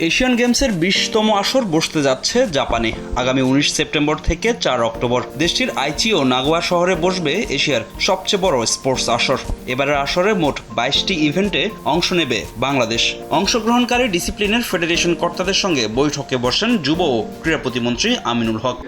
Asian গেমসের 20তম আসর বসতে যাচ্ছে জাপানে। আগামী 19 সেপ্টেম্বর থেকে 4 অক্টোবর দেশটির আইচি ও নাগোয়া শহরে বসবে এশিয়ার সবচেয়ে বড় স্পোর্টস আসর। এবারের আসরে মোট 22টি ইভেন্টে অংশ নেবে বাংলাদেশ। অংশগ্রহণকারী ডিসিপ্লিনের ফেডারেশন কর্তাদের সঙ্গে বৈঠকে বসেন যুব ও ক্রীড়া প্রতিমন্ত্রী আমিনুল হক।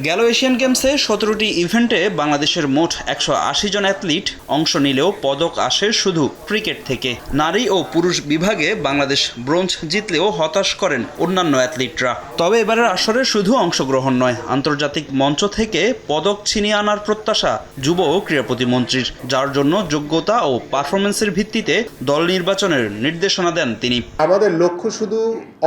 গেল এশিয়ান গেমসে 17টি ইভেন্টে বাংলাদেশের মোট 180 জন অ্যাথলিট অংশ নিলেও পদক আসে শুধু ক্রিকেট থেকে। নারী ও পুরুষ বিভাগে বাংলাদেশ ব্রোঞ্জ জিতলেও হতাশ করেন অন্যান্য অ্যাথলিটরা। তবে এবারের আসরে শুধু অংশগ্রহণ নয়, আন্তর্জাতিক মঞ্চ থেকে পদক ছিনিয়ে আনার প্রত্যাশা যুব ও ক্রীড়া প্রতিমন্ত্রীর, যার জন্য যোগ্যতা ও পারফরমেন্সের ভিত্তিতে দল নির্বাচনের নির্দেশনা দেন তিনি। আমাদের লক্ষ্য শুধু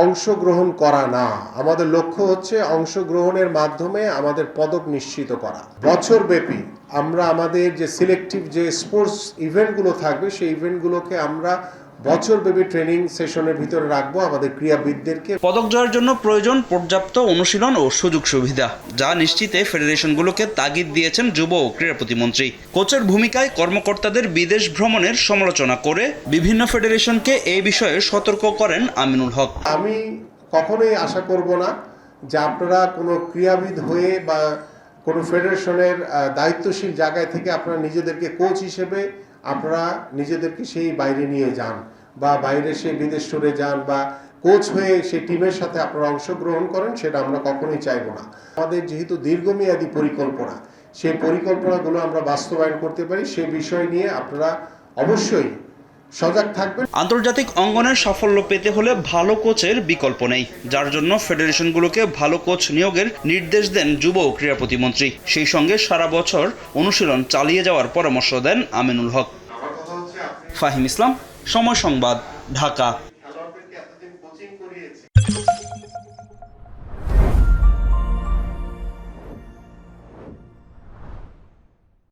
অংশগ্রহণ করা না, আমাদের লক্ষ্য হচ্ছে অংশগ্রহণের মাধ্যমে আমাদের পদক নিশ্চিত করা। বছরব্যাপী আমরা আমাদের যে সিলেক্টিভ যে স্পোর্টস ইভেন্টগুলো থাকবে সেই ইভেন্টগুলোকে আমরা বছরব্যাপী ট্রেনিং সেশনের ভিতরে রাখবো আমাদের ক্রীড়াবিদদেরকে। পদক জয়ের জন্য প্রয়োজন পর্যাপ্ত অনুশীলন ও সুযোগ সুবিধা, যা নিশ্চিতে ফেডারেশনগুলোকে তাগিদ দিয়েছেন যুব ও ক্রীড়া প্রতিমন্ত্রী। কোচের ভূমিকায় কর্মকর্তাদের বিদেশ ভ্রমণের সমালোচনা করে বিভিন্ন ফেডারেশনকে এই বিষয়ে সতর্ক করেন আমিনুল হক। আমি কখনোই আশা করব না যে আপনারা কোনো ক্রীড়াবিদ হয়ে বা কোনো ফেডারেশনের দায়িত্বশীল জায়গায় থেকে আপনারা নিজেদেরকে কোচ হিসেবে আপনারা নিজেদেরকে সেই বাইরে নিয়ে যান বা বাইরে সেই বিদেশ ট্যুরে যান বা কোচ হয়ে সেই টিমের সাথে আপনারা অংশগ্রহণ করেন, সেটা আমরা কখনোই চাইব না। আমাদের যেহেতু দীর্ঘমেয়াদী পরিকল্পনা, সেই পরিকল্পনাগুলো আমরা বাস্তবায়ন করতে পারি, সে বিষয় নিয়ে আপনারা অবশ্যই সজাগ থাকবেন। আন্তর্জাতিক অঙ্গনের সাফল্য পেতে হলে ভালো কোচের বিকল্প নেই, যার জন্য ফেডারেশনগুলোকে ভালো কোচ নিয়োগের নির্দেশ দেন যুব ও ক্রীড়া প্রতিমন্ত্রী। সেই সঙ্গে সারা বছর অনুশীলন চালিয়ে যাওয়ার পরামর্শ দেন আমিনুল হক। ফাহিম ইসলাম, সময় সংবাদ, ঢাকা।